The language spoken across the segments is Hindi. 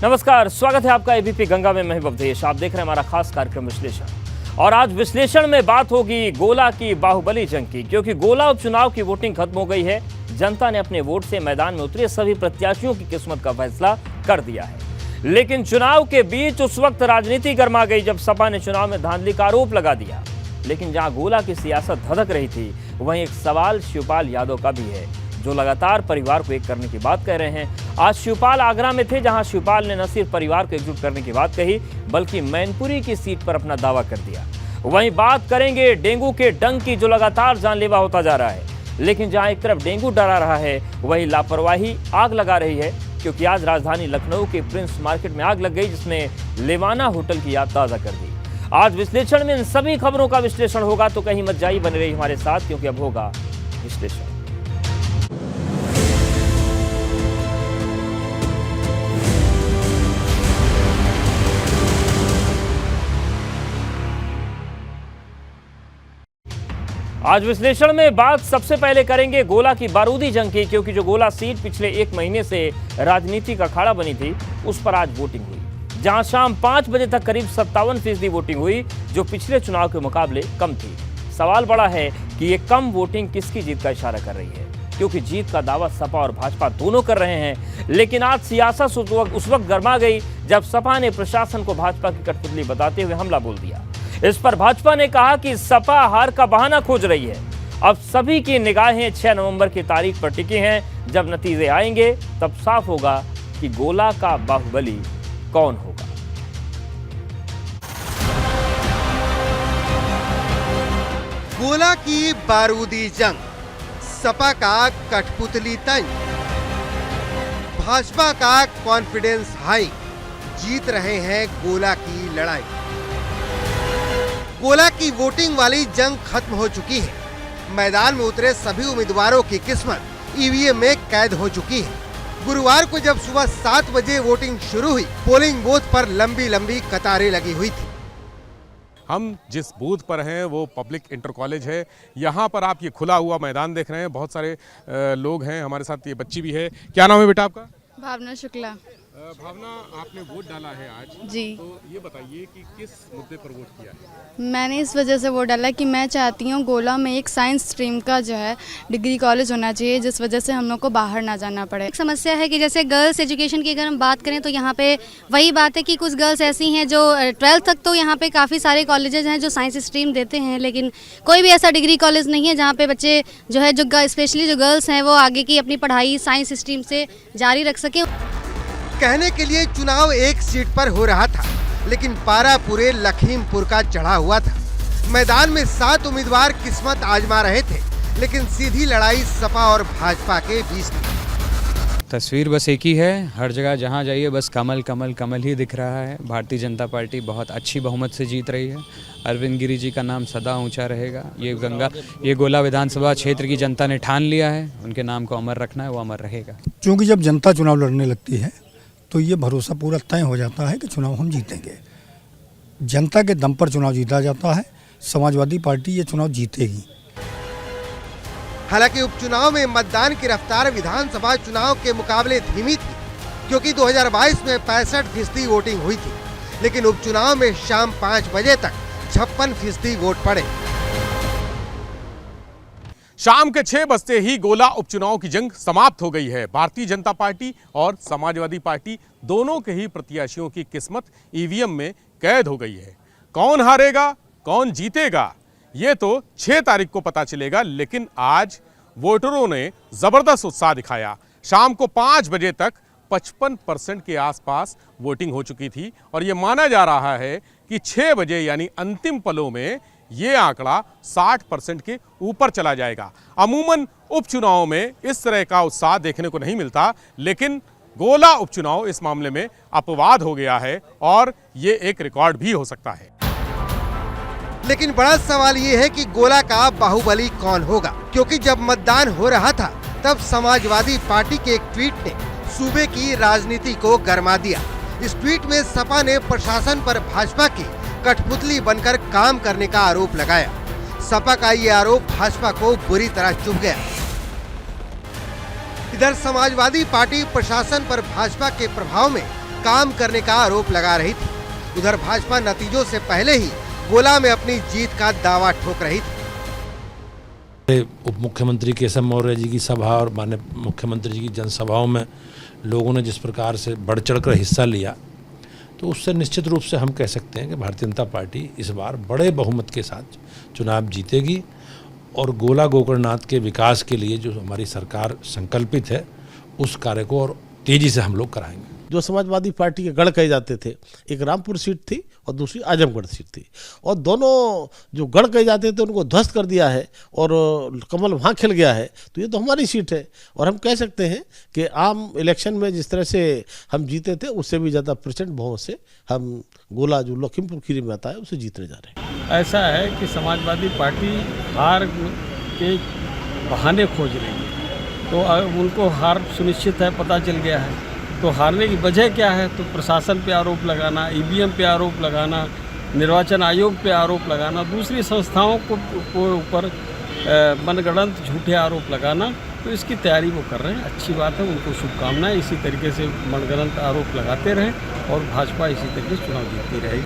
नमस्कार, स्वागत है आपका एबीपी गंगा में। मैं अवधेश, आप देख रहे हैं हमारा खास कार्यक्रम विश्लेषण। और आज विश्लेषण में बात होगी गोला की बाहुबली जंग की, क्योंकि गोला उपचुनाव की वोटिंग खत्म हो गई है। जनता ने अपने वोट से मैदान में उतरे सभी प्रत्याशियों की किस्मत का फैसला कर दिया है। लेकिन चुनाव के बीच उस वक्त राजनीति गर्मा गई जब सपा ने चुनाव में धांधली का आरोप लगा दिया। लेकिन जहां गोला की सियासत धधक रही थी, वहीं एक सवाल शिवपाल यादव का भी है, जो लगातार परिवार को एक करने की बात कह रहे हैं। आज शिवपाल आगरा में थे, जहां शिवपाल ने न सिर्फ परिवार को एकजुट करने की बात कही, बल्कि मैनपुरी की सीट पर अपना दावा कर दिया। वहीं बात करेंगे डेंगू के डंक की, जो लगातार जानलेवा होता जा रहा है। लेकिन जहां एक तरफ डेंगू डरा रहा है, वहीं लापरवाही आग लगा रही है, क्योंकि आज राजधानी लखनऊ के प्रिंस मार्केट में आग लग गई, जिसने लेवाना होटल की याद ताज़ा कर दी। आज विश्लेषण में इन सभी खबरों का विश्लेषण होगा, तो कहीं मत जाइए, बने रही हमारे साथ, क्योंकि अब होगा विश्लेषण। आज विश्लेषण में बात सबसे पहले करेंगे गोला की बारूदी जंग की, क्योंकि जो गोला सीट पिछले एक महीने से राजनीति का अखाड़ा बनी थी, उस पर आज वोटिंग हुई, जहां शाम 5 बजे तक करीब 57% वोटिंग हुई, जो पिछले चुनाव के मुकाबले कम थी। सवाल बड़ा है कि ये कम वोटिंग किसकी जीत का इशारा कर रही है, क्योंकि जीत का दावा सपा और भाजपा दोनों कर रहे हैं। लेकिन आज सियासत उस वक्त गर्मा गई जब सपा ने प्रशासन को भाजपा की कठपुतली बताते हुए हमला बोल दिया। इस पर भाजपा ने कहा कि सपा हार का बहाना खोज रही है। अब सभी की निगाहें 6 नवंबर की तारीख पर टिकी हैं। जब नतीजे आएंगे तब साफ होगा कि गोला का बाहुबली कौन होगा। गोला की बारूदी जंग, सपा का कठपुतली तंज, भाजपा का कॉन्फिडेंस हाई, जीत रहे हैं गोला की लड़ाई। गोला की वोटिंग वाली जंग खत्म हो चुकी है। मैदान में उतरे सभी उम्मीदवारों की किस्मत ईवीएम में कैद हो चुकी है। गुरुवार को जब सुबह 7 बजे वोटिंग शुरू हुई, पोलिंग बूथ पर लंबी लंबी कतारें लगी हुई थी। हम जिस बूथ पर हैं वो पब्लिक इंटर कॉलेज है। यहाँ पर आप ये खुला हुआ मैदान देख रहे हैं, बहुत सारे लोग हैं, हमारे साथ ये बच्ची भी है। क्या नाम है बेटा आपका? भावना शुक्ला। भावना, आपने वोट डाला है आज जी। तो ये बताइए कि किस मुद्दे पर वोट किया है? मैंने इस वजह से वोट डाला कि मैं चाहती हूँ गोला में एक साइंस स्ट्रीम का जो है डिग्री कॉलेज होना चाहिए, जिस वजह से हम लोग को बाहर ना जाना पड़े। एक समस्या है कि जैसे गर्ल्स एजुकेशन की अगर हम बात करें तो यहाँ पे वही बात है कि कुछ गर्ल्स ऐसी हैं जो 12th तक तो यहाँ पे काफ़ी सारे कॉलेजेस हैं जो साइंस स्ट्रीम देते हैं, लेकिन कोई भी ऐसा डिग्री कॉलेज नहीं है जहाँ पे बच्चे जो है, जो स्पेशली जो गर्ल्स हैं, वो आगे की अपनी पढ़ाई साइंस स्ट्रीम से जारी रख सकें। कहने के लिए चुनाव एक सीट पर हो रहा था, लेकिन पारा पूरे लखीमपुर का चढ़ा हुआ था। मैदान में 7 उम्मीदवार किस्मत आजमा रहे थे, लेकिन सीधी लड़ाई सपा और भाजपा के बीच थी। तस्वीर बस एक ही है, हर जगह जहां जाइए बस कमल कमल कमल ही दिख रहा है। भारतीय जनता पार्टी बहुत अच्छी बहुमत से जीत रही है। अरविंद गिरी जी का नाम सदा ऊंचा रहेगा। ये गोला विधानसभा क्षेत्र की जनता ने ठान लिया है, उनके नाम को अमर रखना है, वो अमर रहेगा। क्योंकि जब जनता चुनाव लड़ने लगती है तो ये भरोसा पूरा तय हो जाता है कि चुनाव हम जीतेंगे। जनता के दम पर चुनाव जीता जाता है। समाजवादी पार्टी ये चुनाव जीतेगी। हालांकि उपचुनाव में मतदान की रफ्तार विधानसभा चुनाव के मुकाबले धीमी थी, क्योंकि 2022 में 65% वोटिंग हुई थी, लेकिन उपचुनाव में शाम 5 बजे तक 56% वोट पड़े। शाम के 6 बजते ही गोला उपचुनाव की जंग समाप्त हो गई है। भारतीय जनता पार्टी और समाजवादी पार्टी दोनों के ही प्रत्याशियों की किस्मत ईवीएम में कैद हो गई है। कौन हारेगा, कौन जीतेगा, ये तो 6 तारीख को पता चलेगा। लेकिन आज वोटरों ने जबरदस्त उत्साह दिखाया। शाम को 5 बजे तक 55% के आसपास वोटिंग हो चुकी थी, और ये माना जा रहा है कि 6 बजे यानी अंतिम पलों में ये आंकड़ा 60% के ऊपर चला जाएगा। अमूमन उपचुनाव में इस तरह का उत्साह देखने को नहीं मिलता, लेकिन गोला उपचुनाव इस मामले में अपवाद हो गया है, और ये एक रिकॉर्ड भी हो सकता है। लेकिन बड़ा सवाल ये है कि गोला का बाहुबली कौन होगा, क्योंकि जब मतदान हो रहा था तब समाजवादी पार्टी के एक ट्वीट ने सूबे की राजनीति को गरमा दिया। इस ट्वीट में सपा ने प्रशासन पर भाजपा की कठपुतली बनकर काम करने का आरोप लगाया। सपा का ये आरोप भाजपा को बुरी तरह चुभ गया। इधर समाजवादी पार्टी प्रशासन पर भाजपा के प्रभाव में काम करने का आरोप लगा रही थी। उधर भाजपा नतीजों से पहले ही गोला में अपनी जीत का दावा ठोक रही थी। उप मुख्यमंत्री केशव मौर्य जी की सभा और माननीय मुख्यमंत्री जी की जनसभाओं में लोगों ने जिस प्रकार से बढ़ चढ़कर हिस्सा लिया, तो उससे निश्चित रूप से हम कह सकते हैं कि भारतीय जनता पार्टी इस बार बड़े बहुमत के साथ चुनाव जीतेगी और गोला गोकर्णनाथ के विकास के लिए जो हमारी सरकार संकल्पित है उस कार्य को और तेजी से हम लोग कराएंगे। जो समाजवादी पार्टी के गढ़ कहे जाते थे, एक रामपुर सीट थी और दूसरी आजमगढ़ सीट थी, और दोनों जो गढ़ कहे जाते थे उनको ध्वस्त कर दिया है और कमल वहाँ खिल गया है। तो ये तो हमारी सीट है और हम कह सकते हैं कि आम इलेक्शन में जिस तरह से हम जीते थे उससे भी ज़्यादा प्रचंड बहुमत से हम गोला जो लखीमपुर खीरी में आता है उसे जीतने जा रहे हैं। ऐसा है कि समाजवादी पार्टी हार के बहाने खोज रही है, तो उनको हार सुनिश्चित है, पता चल गया है। तो हारने की वजह क्या है? तो प्रशासन पे आरोप लगाना, ईवीएम पे आरोप लगाना, निर्वाचन आयोग पे आरोप लगाना, दूसरी संस्थाओं को ऊपर मनगढ़ंत झूठे आरोप लगाना। तो इसकी तैयारी वो कर रहे हैं, अच्छी बात है, उनको शुभकामनाएं। इसी तरीके से मनगढ़ंत आरोप लगाते रहें और भाजपा इसी तरीके से चुनाव जीतती रहेगी।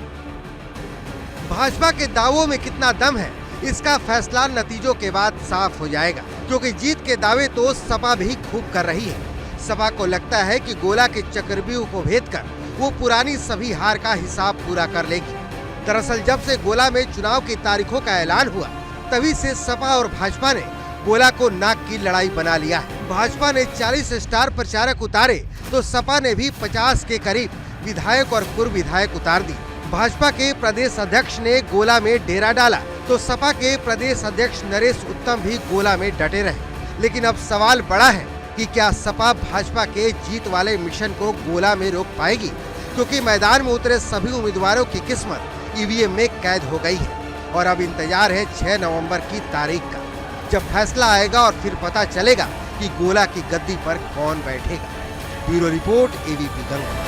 भाजपा के दावों में कितना दम है इसका फैसला नतीजों के बाद साफ हो जाएगा, क्योंकि जीत के दावे तो सपा भी खूब कर रही है। सपा को लगता है कि गोला के चक्रव्यूह को भेद कर वो पुरानी सभी हार का हिसाब पूरा कर लेगी। दरअसल जब से गोला में चुनाव की तारीखों का ऐलान हुआ, तभी से सपा और भाजपा ने गोला को नाक की लड़ाई बना लिया है। भाजपा ने 40 स्टार प्रचारक उतारे तो सपा ने भी 50 के करीब विधायक और पूर्व विधायक उतार दी। भाजपा के प्रदेश अध्यक्ष ने गोला में डेरा डाला तो सपा के प्रदेश अध्यक्ष नरेश उत्तम भी गोला में डटे रहे। लेकिन अब सवाल बड़ा है कि क्या सपा भाजपा के जीत वाले मिशन को गोला में रोक पाएगी, क्योंकि मैदान में उतरे सभी उम्मीदवारों की किस्मत ईवीएम में कैद हो गई है। और अब इंतजार है 6 नवंबर की तारीख का, जब फैसला आएगा और फिर पता चलेगा कि गोला की गद्दी पर कौन बैठेगा। Bureau report, ABP Ganga.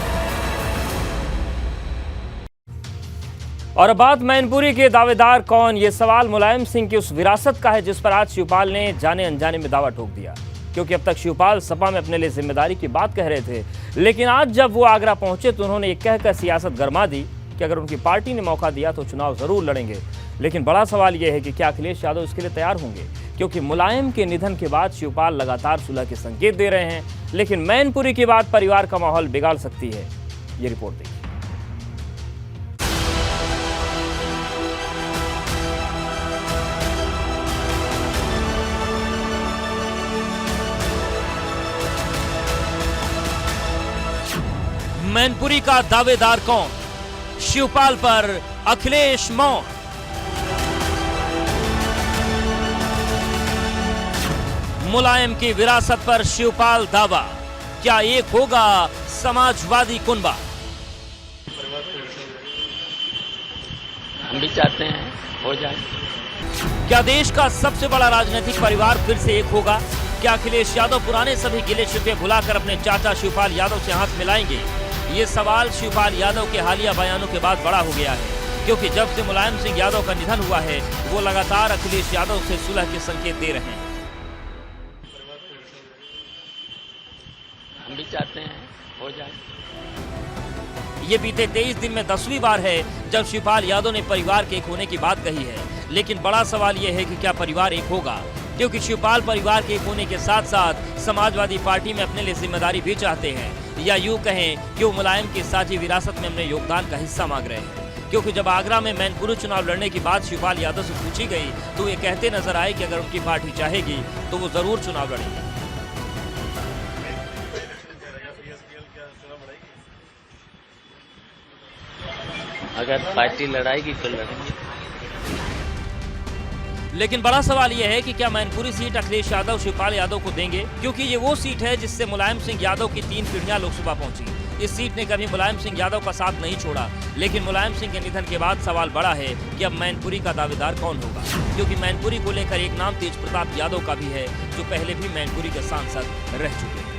और अब बात मैनपुरी के दावेदार कौन, ये सवाल मुलायम सिंह की उस विरासत का है जिस पर आज शिवपाल ने जाने अनजाने में दावा ठोक दिया। क्योंकि अब तक शिवपाल सपा में अपने लिए जिम्मेदारी की बात कह रहे थे, लेकिन आज जब वो आगरा पहुंचे तो उन्होंने ये कहकर सियासत गरमा दी कि अगर उनकी पार्टी ने मौका दिया तो चुनाव जरूर लड़ेंगे। लेकिन बड़ा सवाल यह है कि क्या अखिलेश यादव इसके लिए तैयार होंगे, क्योंकि मुलायम के निधन के बाद शिवपाल लगातार सुलह के संकेत दे रहे हैं, लेकिन मैनपुरी की बात परिवार का माहौल बिगाड़ सकती है। ये रिपोर्ट देखिए। मैनपुरी का दावेदार कौन, शिवपाल पर अखिलेश मौन। मुलायम की विरासत पर शिवपाल दावा, क्या एक होगा समाजवादी कुनबा। हम भी चाहते हैं हो जाए। क्या देश का सबसे बड़ा राजनीतिक परिवार फिर से एक होगा? क्या अखिलेश यादव पुराने सभी गिले शिकवे भुलाकर अपने चाचा शिवपाल यादव से हाथ मिलाएंगे? ये सवाल शिवपाल यादव के हालिया बयानों के बाद बड़ा हो गया है, क्योंकि जब से मुलायम सिंह यादव का निधन हुआ है वो लगातार अखिलेश यादव से सुलह के संकेत दे रहे हैं। हम भी चाहते हैं हो जाए। ये बीते 23 दिन में 10वीं बार है जब शिवपाल यादव ने परिवार के एक होने की बात कही है, लेकिन बड़ा सवाल यह है कि क्या परिवार एक होगा, क्योंकि शिवपाल परिवार के एक होने के साथ साथ समाजवादी पार्टी में अपने लिए जिम्मेदारी भी चाहते हैं, या यूं कहें कि वो मुलायम की साझी विरासत में अपने योगदान का हिस्सा मांग रहे हैं। क्योंकि जब आगरा में मैनपुरी चुनाव लड़ने की बात शिवपाल यादव से पूछी गई तो ये कहते नजर आए कि अगर उनकी पार्टी चाहेगी तो वो जरूर चुनाव लड़ेंगे। अगर पार्टी लड़ाएगी तो लड़ेंगे। लेकिन बड़ा सवाल यह है कि क्या मैनपुरी सीट अखिलेश यादव शिवपाल यादव को देंगे, क्योंकि ये वो सीट है जिससे मुलायम सिंह यादव की 3 पीढ़ियां लोकसभा पहुंची। इस सीट ने कभी मुलायम सिंह यादव का साथ नहीं छोड़ा, लेकिन मुलायम सिंह के निधन के बाद सवाल बड़ा है कि अब मैनपुरी का दावेदार कौन होगा, क्योंकि मैनपुरी को लेकर एक नाम तेज प्रताप यादव का भी है, जो पहले भी मैनपुरी के सांसद रह चुके हैं।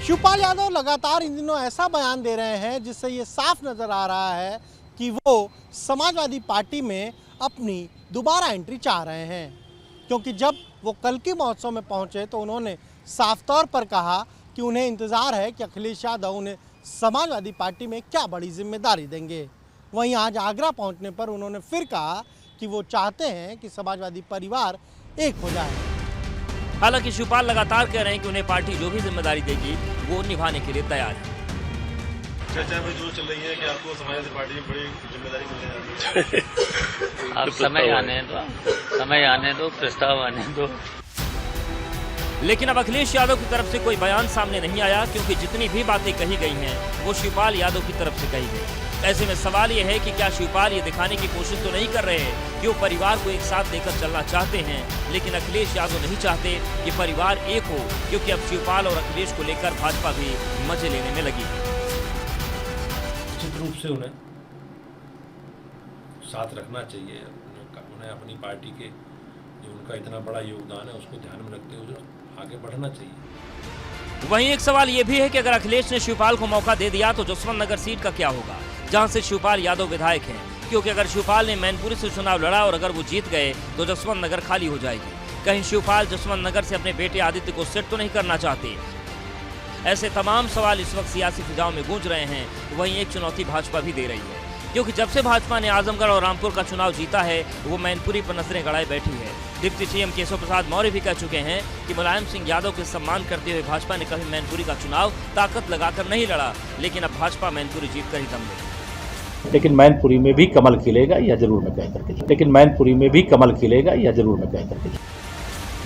शिवपाल यादव लगातार इन दिनों ऐसा बयान दे रहे हैं जिससे ये साफ नजर आ रहा है कि वो समाजवादी पार्टी में अपनी दोबारा एंट्री चाह रहे हैं, क्योंकि जब वो कल की महोत्सव में पहुंचे तो उन्होंने साफ तौर पर कहा कि उन्हें इंतज़ार है कि अखिलेश यादव उन्हें समाजवादी पार्टी में क्या बड़ी जिम्मेदारी देंगे। वहीं आज आगरा पहुंचने पर उन्होंने फिर कहा कि वो चाहते हैं कि समाजवादी परिवार एक हो जाए। हालांकि शिवपाल लगातार कह रहे हैं कि उन्हें पार्टी जो भी जिम्मेदारी देगी वो निभाने के लिए तैयार है। चर्चा में जो चल रही है कि आपको समाजवादी पार्टी में बड़ी जिम्मेदारी मिलने वाली है। आप समय आने दो, प्रस्ताव आने दो। लेकिन अब अखिलेश यादव की तरफ से कोई बयान सामने नहीं आया, क्योंकि जितनी भी बातें कही गई हैं वो शिवपाल यादव की तरफ से कही गई। ऐसे में सवाल ये है कि क्या शिवपाल ये दिखाने की कोशिश तो नहीं कर रहे हैं कि वो परिवार को एक साथ लेकर चलना चाहते हैं, लेकिन अखिलेश यादव नहीं चाहते कि परिवार एक हो, क्योंकि अब शिवपाल और अखिलेश को लेकर भाजपा भी मजे लेने में लगी है। निश्चित रूप से उन्हें साथ रखना चाहिए, उन्हें अपनी पार्टी के जो उनका इतना बड़ा योगदान है उसको ध्यान में रखते हुए आगे बढ़ना चाहिए। वहीं एक सवाल ये भी है कि अगर अखिलेश ने शिवपाल को मौका दे दिया तो जसवंत नगर सीट का क्या होगा, जहां से शिवपाल यादव विधायक हैं, क्योंकि अगर शिवपाल ने मैनपुरी से चुनाव लड़ा और अगर वो जीत गए तो जसवंत नगर खाली हो जाएगी। कहीं शिवपाल जसवंत नगर से अपने बेटे आदित्य को सेट तो नहीं करना चाहते। ऐसे तमाम सवाल इस वक्त सियासी फिजाओं में गूंज रहे हैं। वहीं एक चुनौती भाजपा भी दे रही है, क्योंकि जब से भाजपा ने आजमगढ़ और रामपुर का चुनाव जीता है वो मैनपुरी पर नजरें गड़ाए बैठी है। डिप्टी सीएम केशव प्रसाद मौर्य भी कह चुके हैं कि मुलायम सिंह यादव के सम्मान करते हुए भाजपा ने कभी मैनपुरी का चुनाव ताकत लगाकर नहीं लड़ा, लेकिन अब भाजपा मैनपुरी जीत कर ही दम लेगी। लेकिन मैनपुरी में भी कमल खिलेगा, यह जरूर मैं कह करके, लेकिन मैनपुरी में भी कमल खिलेगा, यह जरूर मैं कह करके।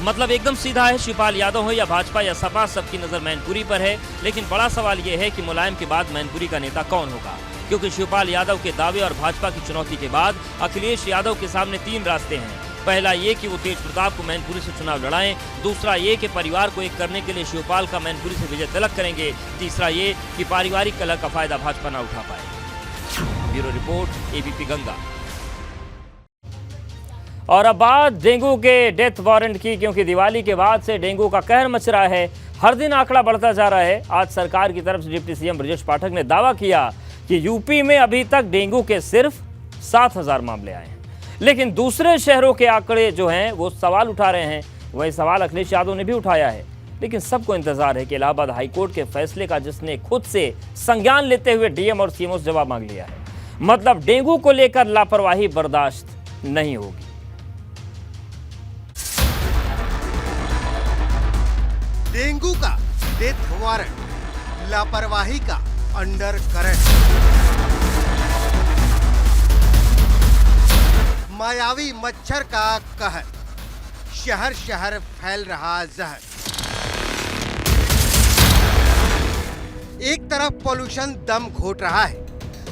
मतलब एकदम सीधा है, शिवपाल यादव हो या भाजपा या सपा, सबकी नजर मैनपुरी पर है। लेकिन बड़ा सवाल यह है कि मुलायम के बाद मैनपुरी का नेता कौन होगा, क्योंकि शिवपाल यादव के दावे और भाजपा की चुनौती के बाद अखिलेश यादव के सामने 3 रास्ते हैं। पहला ये कि वो तेज प्रताप को मैनपुरी से चुनाव लड़ाएं, दूसरा ये कि परिवार को एक करने के लिए शिवपाल का मैनपुरी से विजय तिलक करेंगे, तीसरा ये कि पारिवारिक कलह का फायदा भाजपा न उठा पाए। Bureau report, ABP Ganga. और अब बात डेंगू के डेथ वारंट की, क्योंकि दिवाली के बाद से डेंगू का कहर मच रहा है। हर दिन आंकड़ा बढ़ता जा रहा है। आज सरकार की तरफ से डिप्टी सीएम ब्रजेश पाठक ने दावा किया कि यूपी में अभी तक डेंगू के सिर्फ 7,000 मामले आए हैं, लेकिन दूसरे शहरों के आंकड़े जो हैं वो सवाल उठा रहे हैं। वही सवाल अखिलेश यादव ने भी उठाया है, लेकिन सबको इंतजार है कि इलाहाबाद हाईकोर्ट के फैसले का, जिसने खुद से संज्ञान लेते हुए डीएम और सीएमओ से जवाब मांग लिया है। मतलब डेंगू को लेकर लापरवाही बर्दाश्त नहीं होगी। डेंगू का डेथ वारंट, लापरवाही का अंडर करंट। मायावी मच्छर का कहर, शहर शहर फैल रहा जहर। एक तरफ पोल्यूशन दम घोट रहा है,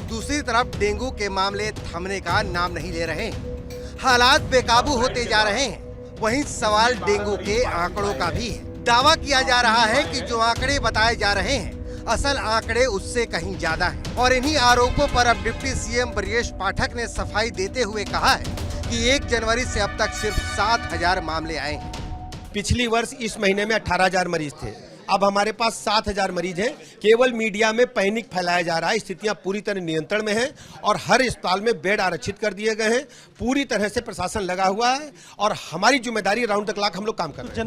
दूसरी तरफ डेंगू के मामले थमने का नाम नहीं ले रहे हैं। हालात बेकाबू होते जा रहे हैं। वहीं सवाल डेंगू के आंकड़ों का भी है। दावा किया जा रहा है कि जो आंकड़े बताए जा रहे हैं असल आंकड़े उससे कहीं ज्यादा हैं। और इन्हीं आरोपों पर अब डिप्टी सीएम ब्रजेश पाठक ने सफाई देते हुए कहा है कि 1 जनवरी से अब तक सिर्फ 7,000 मामले आए हैं। पिछली वर्ष इस महीने में 18,000 मरीज थे, अब हमारे पास 7,000 मरीज हैं। केवल मीडिया में पैनिक फैलाया जा रहा है। स्थितियां पूरी तरह नियंत्रण में हैं और हर अस्पताल में बेड आरक्षित कर दिए गए हैं। पूरी तरह से प्रशासन लगा हुआ है और हमारी जिम्मेदारी राउंड द क्लॉक हम लोग काम कर रहे हैं।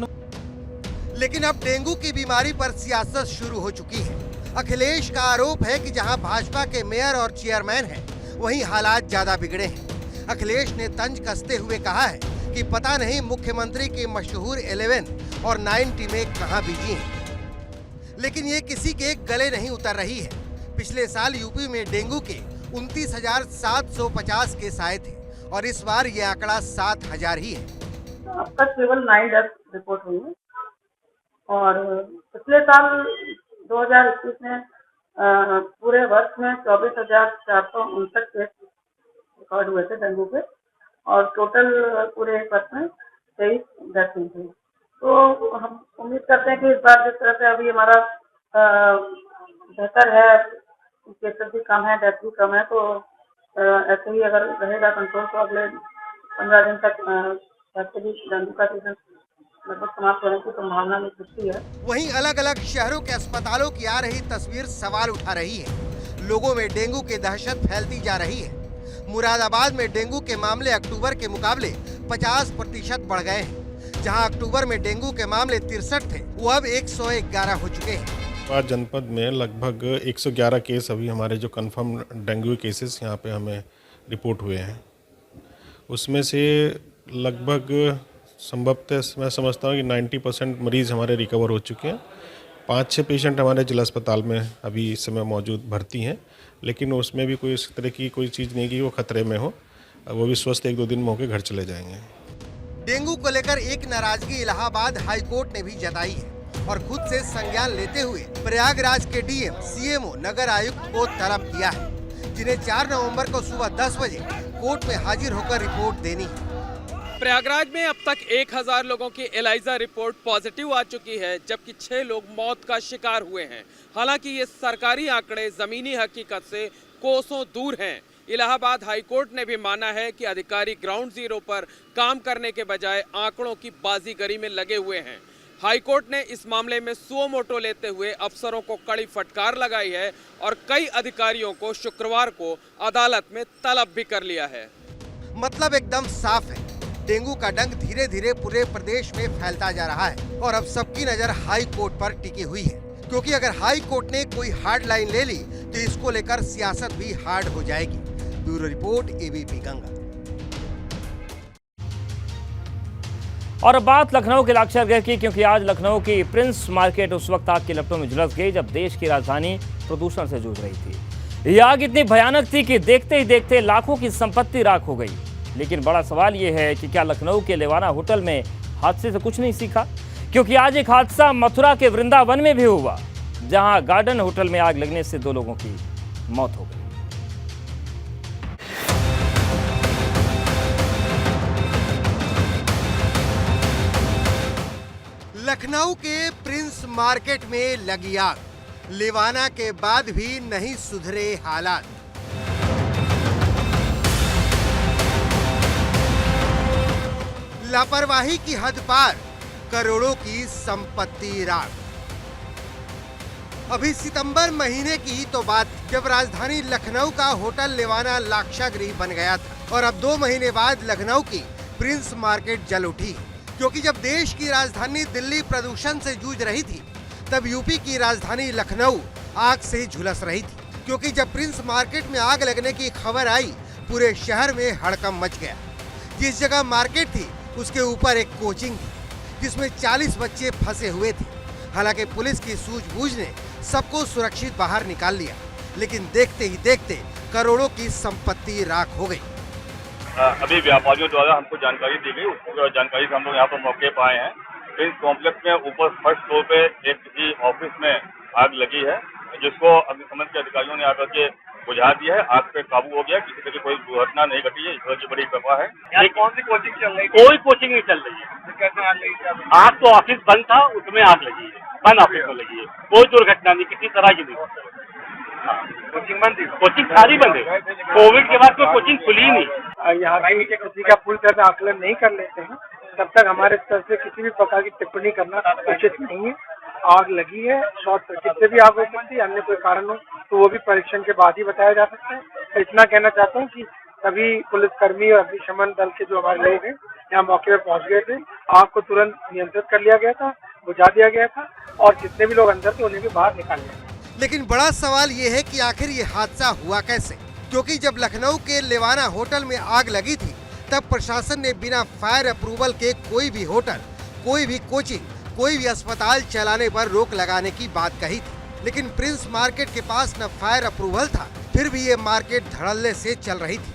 लेकिन अब डेंगू की बीमारी पर सियासत शुरू हो चुकी है। अखिलेश का आरोप है कि जहां भाजपा के मेयर और चेयरमैन हैं, वहीं हालात ज्यादा बिगड़े हैं। अखिलेश ने तंज कसते हुए कहा है कि पता नहीं मुख्यमंत्री की मशहूर 11 और 9 टीमें कहां बिजी हैं। लेकिन ये किसी के गले नहीं उतर रही है। पिछले साल यूपी में डेंगू के 29,750 केस आए थे और इस बार ये आंकड़ा 7,000 ही है। अब तक केवल 9 डेथ रिपोर्ट हुई है और पिछले साल 2021 में पूरे वर्ष में 24,459 केस रिकॉर्ड हुए थे डेंगू के और टोटल पूरे एक वर्ष में 23 डेथ हुई थी। तो हम उम्मीद करते हैं कि इस बार जिस तरह से अभी हमारा बेहतर है, केसेस भी कम है, डेथ भी कम है, तो ऐसे ही अगर रहेगा कंट्रोल तो अगले 15 दिन तक वैसे भी डेंगू का सीजन लगभग समाप्त होने की संभावना में दिखती है। वहीं अलग अलग शहरों के अस्पतालों की आ रही तस्वीर सवाल उठा रही है। लोगों में डेंगू की दहशत फैलती जा रही है। मुरादाबाद में डेंगू के मामले अक्टूबर के मुकाबले 50% बढ़ गए हैं। जहां अक्टूबर में डेंगू के मामले 63 थे, वो अब 111 हो चुके हैं। पास जनपद में लगभग 111 केस अभी हमारे जो कंफर्म डेंगू केसेस यहाँ पे हमें रिपोर्ट हुए हैं, उसमें से लगभग संभवतः मैं समझता हूँ कि 90% मरीज़ हमारे रिकवर हो चुके हैं। 5-6 पेशेंट हमारे जिला अस्पताल में अभी इस समय मौजूद भर्ती हैं, लेकिन उसमें भी कोई इस तरह की कोई चीज़ नहीं कि वो खतरे में हो, वो भी स्वस्थ 1-2 दिन में होकर घर चले जाएंगे। डेंगू को लेकर एक नाराजगी इलाहाबाद हाई कोर्ट ने भी जताई है और खुद से संज्ञान लेते हुए प्रयागराज के डीएम, सीएमओ, नगर आयुक्त को तलब किया है, जिन्हें 4 नवंबर को सुबह 10 बजे कोर्ट में हाजिर होकर रिपोर्ट देनी है। प्रयागराज में अब तक 1000 लोगों की एलाइजा रिपोर्ट पॉजिटिव आ चुकी है, जबकि 6 लोग मौत का शिकार हुए हैं। हालांकि ये सरकारी आंकड़े जमीनी हकीकत से कोसों दूर हैं। इलाहाबाद हाई कोर्ट ने भी माना है कि अधिकारी ग्राउंड जीरो पर काम करने के बजाय आंकड़ों की बाजीगरी में लगे हुए हैं। हाई कोर्ट ने इस मामले में सुओ मोटो लेते हुए अफसरों को कड़ी फटकार लगाई है और कई अधिकारियों को शुक्रवार को अदालत में तलब भी कर लिया है। मतलब एकदम साफ है, डेंगू का डंक धीरे धीरे पूरे प्रदेश में फैलता जा रहा है और अब सबकी नजर हाई कोर्ट पर टिकी हुई है, क्योंकि अगर हाई कोर्ट ने कोई हार्ड लाइन ले ली तो इसको लेकर सियासत भी हार्ड हो जाएगी। Bureau report, ABP Ganga. और अब बात लखनऊ के लाक्षागृह की, क्योंकि आज लखनऊ की प्रिंस मार्केट उस वक्त आग की लपटों में झुलस गई जब देश की राजधानी प्रदूषण से जूझ रही थी। यह आग इतनी भयानक थी कि देखते ही देखते लाखों की संपत्ति राख हो गई। लेकिन बड़ा सवाल यह है कि क्या लखनऊ के लेवाना होटल में हादसे से कुछ नहीं सीखा? क्योंकि आज एक हादसा मथुरा के वृंदावन में भी हुआ, जहां गार्डन होटल में आग लगने से 2 लोगों की मौत हो गई। लखनऊ के प्रिंस मार्केट में लगी आग, लेवाना के बाद भी नहीं सुधरे हालात। लापरवाही की हद पार, करोड़ों की संपत्ति राख। अभी सितंबर महीने की ही तो बात जब राजधानी लखनऊ का होटल लेवाना लाक्षागृह बन गया था और अब 2 महीने बाद लखनऊ की प्रिंस मार्केट जल उठी, क्योंकि जब देश की राजधानी दिल्ली प्रदूषण से जूझ रही थी तब यूपी की राजधानी लखनऊ आग से झुलस रही थी। क्योंकि जब प्रिंस मार्केट में आग लगने की खबर आई, पूरे शहर में हड़कंप मच गया। जिस जगह मार्केट थी उसके ऊपर एक कोचिंग थी जिसमें 40 बच्चे फंसे हुए थे। हालांकि पुलिस की सूझबूझ ने सबको सुरक्षित बाहर निकाल लिया, लेकिन देखते ही देखते करोड़ों की संपत्ति राख हो गई। अभी व्यापारियों द्वारा हमको जानकारी दी गई, उस जानकारी से हम लोग यहाँ पर मौके पर आए हैं। प्रिंस कॉम्प्लेक्स में ऊपर फर्स्ट फ्लोर पे एक किसी ऑफिस में आग लगी है, जिसको अग्निशमन के अधिकारियों ने आकर के बुझा दिया है। आग पे काबू हो गया, किसी तरह की कोई दुर्घटना नहीं घटी है, ईश्वर की बड़ी कृपा है। कौन सी कोचिंग चल रही है? कोई कोचिंग नहीं चल रही है। कैसे आग लगी? आग तो ऑफिस बंद था, उसमें आग लगी है, बंद ऑफिस में लगी है। कोई दुर्घटना नहीं, किसी तरह की नहीं। कोचिंग बंद थी? कोचिंग सारी बंद है, कोविड के बाद कोई कोचिंग खुली नहीं। यहाँ भी किसी का पूरी तरह आकलन नहीं कर लेते हैं, तब तक हमारे स्तर से किसी भी प्रकार की टिप्पणी करना उचित नहीं है। आग लगी है, शॉर्ट सर्किट से भी आग हो सकती है, अन्य कोई कारण हो तो वो भी परीक्षण के बाद ही बताया जा सकता है। तो इतना कहना चाहता हूँ कि सभी पुलिसकर्मी और अग्निशमन दल के जो हमारे लोग हैं यहाँ मौके पर पहुँच गए थे। आग को तुरंत नियंत्रित कर लिया गया था, बुझा दिया गया था और जितने भी लोग अंदर थे उन्हें भी बाहर निकाल लिया। लेकिन बड़ा सवाल ये है कि आखिर ये हादसा हुआ कैसे? क्योंकि जब लखनऊ के लेवाना होटल में आग लगी थी तब प्रशासन ने बिना फायर अप्रूवल के कोई भी होटल, कोई भी कोचिंग, कोई भी अस्पताल चलाने पर रोक लगाने की बात कही थी। लेकिन प्रिंस मार्केट के पास न फायर अप्रूवल था, फिर भी ये मार्केट धड़ल्ले से चल रही थी।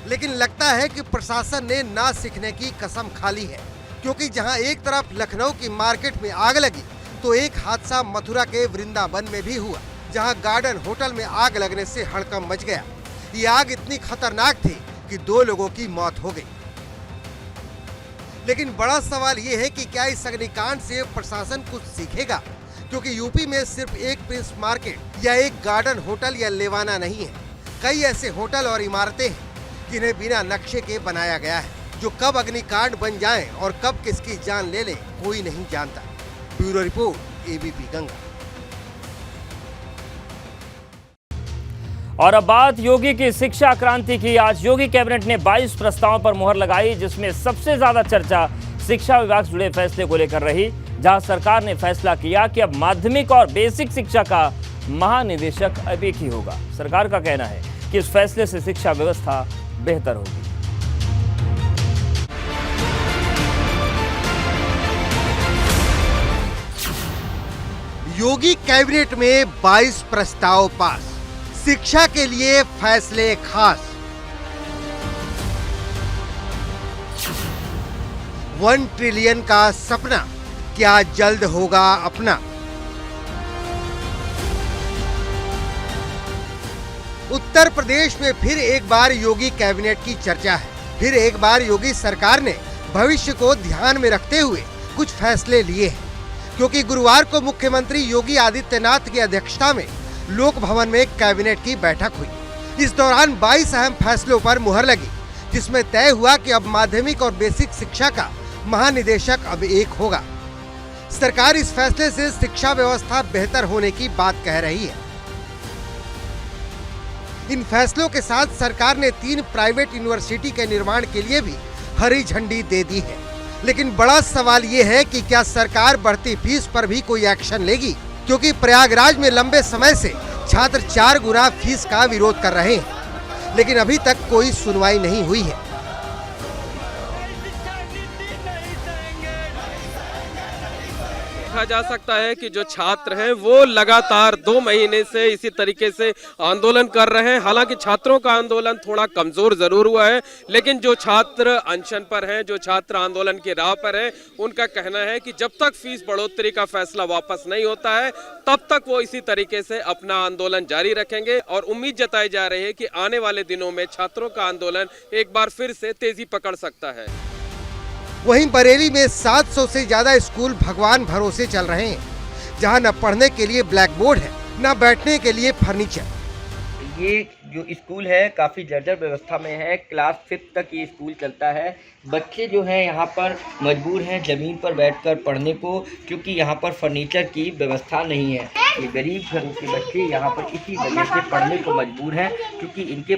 लेकिन लगता है कि प्रशासन ने ना सीखने की कसम खा ली है, क्योंकि जहां एक तरफ लखनऊ की मार्केट में आग लगी तो एक हादसा मथुरा के वृंदावन में भी हुआ, जहां गार्डन होटल में आग लगने से हड़कंप मच गया। ये आग इतनी खतरनाक थी कि 2 लोगों की मौत हो गई। लेकिन बड़ा सवाल ये है कि क्या इस अग्निकांड से प्रशासन कुछ सीखेगा? क्योंकि यूपी में सिर्फ एक प्रिंस मार्केट या एक गार्डन होटल या लेवाना नहीं है, कई ऐसे होटल और इमारतें हैं जिन्हें बिना नक्शे के बनाया गया है, जो कब अग्निकांड बन जाएं और कब किसकी जान ले ले कोई नहीं जानता। Bureau report, ABP Ganga. और अब बात योगी की शिक्षा क्रांति की। आज योगी कैबिनेट ने 22 प्रस्तावों पर मुहर लगाई, जिसमें सबसे ज्यादा चर्चा शिक्षा विभाग से जुड़े फैसले को लेकर रही। जहां सरकार ने फैसला किया कि अब माध्यमिक और बेसिक शिक्षा का महानिदेशक अब एक ही होगा। सरकार का कहना है कि इस फैसले से शिक्षा व्यवस्था बेहतर होगी। योगी कैबिनेट में 22 प्रस्ताव पास, शिक्षा के लिए फैसले खास। 1 ट्रिलियन का सपना क्या जल्द होगा अपना? उत्तर प्रदेश में फिर एक बार योगी कैबिनेट की चर्चा है। फिर एक बार योगी सरकार ने भविष्य को ध्यान में रखते हुए कुछ फैसले लिए हैं, क्योंकि गुरुवार को मुख्यमंत्री योगी आदित्यनाथ की अध्यक्षता में लोक भवन में कैबिनेट की बैठक हुई। इस दौरान 22 अहम फैसलों पर मुहर लगी, जिसमें तय हुआ कि अब माध्यमिक और बेसिक शिक्षा का महानिदेशक अब एक होगा। सरकार इस फैसले से शिक्षा व्यवस्था बेहतर होने की बात कह रही है। इन फैसलों के साथ सरकार ने 3 प्राइवेट यूनिवर्सिटी के निर्माण के लिए भी हरी झंडी दे दी है। लेकिन बड़ा सवाल ये है कि क्या सरकार बढ़ती फीस पर भी कोई एक्शन लेगी, क्योंकि प्रयागराज में लंबे समय से छात्र 4 गुना फीस का विरोध कर रहे हैं, लेकिन अभी तक कोई सुनवाई नहीं हुई है। देखा जा सकता है कि जो छात्र हैं वो लगातार 2 महीने से इसी तरीके से आंदोलन कर रहे हैं। हालांकि छात्रों का आंदोलन थोड़ा कमजोर जरूर हुआ है, लेकिन जो छात्र अनशन पर हैं, जो छात्र आंदोलन की राह पर हैं, उनका कहना है कि जब तक फीस बढ़ोतरी का फैसला वापस नहीं होता है तब तक वो इसी तरीके से अपना आंदोलन जारी रखेंगे। और उम्मीद जताई जा रही है कि आने वाले दिनों में छात्रों का आंदोलन एक बार फिर से तेजी पकड़ सकता है। वहीं बरेली में 700 से ज्यादा स्कूल भगवान भरोसे चल रहे हैं, जहां न पढ़ने के लिए ब्लैक बोर्ड है, न बैठने के लिए फर्नीचर। ये जो स्कूल है काफ़ी जर्जर व्यवस्था में है। क्लास 5 तक ये स्कूल चलता है। बच्चे जो हैं यहाँ पर मजबूर हैं ज़मीन पर बैठकर पढ़ने को, क्योंकि यहाँ पर फर्नीचर की व्यवस्था नहीं है। ये गरीब घरों के बच्चे यहाँ पर इसी वजह से पढ़ने को मजबूर हैं, क्योंकि इनके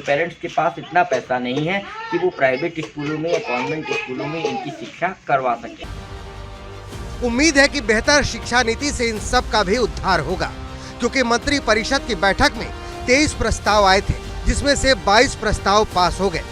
पेरेंट्स के पास इतना पैसा नहीं है कि वो प्राइवेट स्कूलों में या कॉन्वेंट स्कूलों में इनकी शिक्षा करवा सकें। उम्मीद है कि बेहतर शिक्षा नीति से इन सब का भी उद्धार होगा, क्योंकि मंत्री परिषद की बैठक में 23 प्रस्ताव आए थे, जिसमें से 22 प्रस्ताव पास हो गए।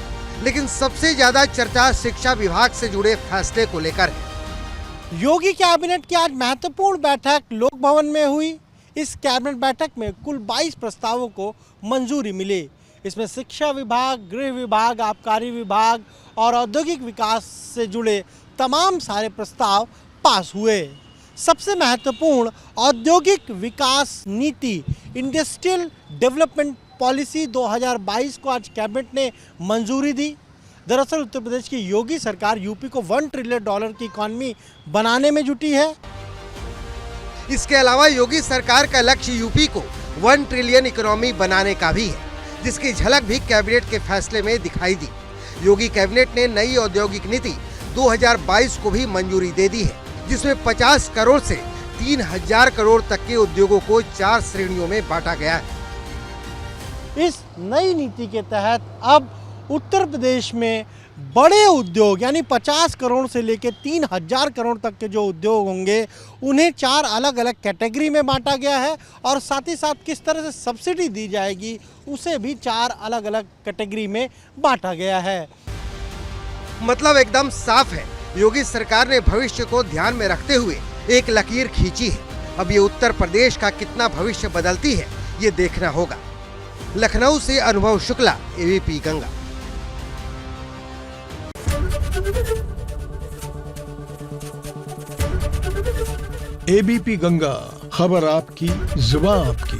लेकिन सबसे ज्यादा चर्चा शिक्षा विभाग से जुड़े फैसले को लेकर है। योगी कैबिनेट की आज महत्वपूर्ण बैठक लोक भवन में हुई। इस कैबिनेट बैठक में कुल 22 प्रस्तावों को मंजूरी मिली। इसमें शिक्षा विभाग, गृह विभाग, आबकारी विभाग और औद्योगिक विकास से जुड़े तमाम सारे प्रस्ताव पास हुए। सबसे महत्वपूर्ण औद्योगिक विकास नीति, इंडस्ट्रियल डेवलपमेंट पॉलिसी 2022 को आज कैबिनेट ने मंजूरी दी। दरअसल उत्तर प्रदेश की योगी सरकार यूपी को $1 ट्रिलियन की इकॉनमी बनाने में जुटी है। इसके अलावा योगी सरकार का लक्ष्य यूपी को 1 ट्रिलियन इकोनॉमी बनाने का भी है, जिसकी झलक भी कैबिनेट के फैसले में दिखाई दी। योगी कैबिनेट ने नई औद्योगिक नीति 2022 को भी मंजूरी दे दी है, जिसमें 50 करोड़ से 3000 करोड़ तक के उद्योगों को 4 श्रेणियों में बांटा गया है। इस नई नीति के तहत अब उत्तर प्रदेश में बड़े उद्योग यानी 50 करोड़ से लेकर 3000 करोड़ तक के जो उद्योग होंगे उन्हें 4 अलग अलग कैटेगरी में बांटा गया है, और साथ ही साथ किस तरह से सब्सिडी दी जाएगी उसे भी 4 अलग अलग कैटेगरी में बांटा गया है। मतलब एकदम साफ है, योगी सरकार ने भविष्य को ध्यान में रखते हुए एक लकीर खींची है। अब ये उत्तर प्रदेश का कितना भविष्य बदलती है, ये देखना होगा। लखनऊ से अनुभव शुक्ला, एबीपी गंगा। एबीपी गंगा, खबर आपकी, जुबान आपकी।